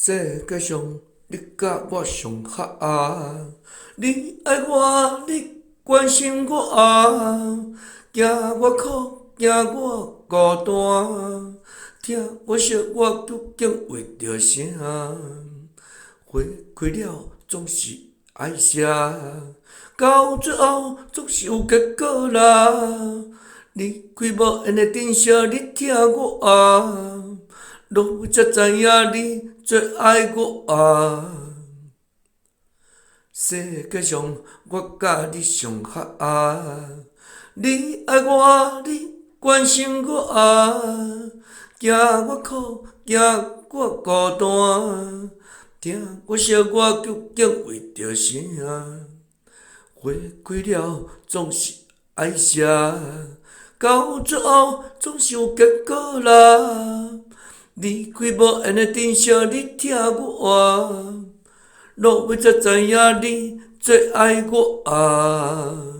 世界上，你甲我上合啊！你爱我，你关心我啊！惊我苦，惊我孤单，听我惜我究竟为着啥？花开了总是爱谢，到最后总是有结果啦。你开无缘的珍惜，你疼我啊！落尾才知影你最爱我啊！世界上我甲你上合啊！你爱我，你关心我啊！惊我苦，惊我孤单，听我惜我究竟为着啥？花开了总是爱谢，到最后总是有结果啦。你开无缘的珍惜，你疼我啊！落尾才知影你最爱我啊！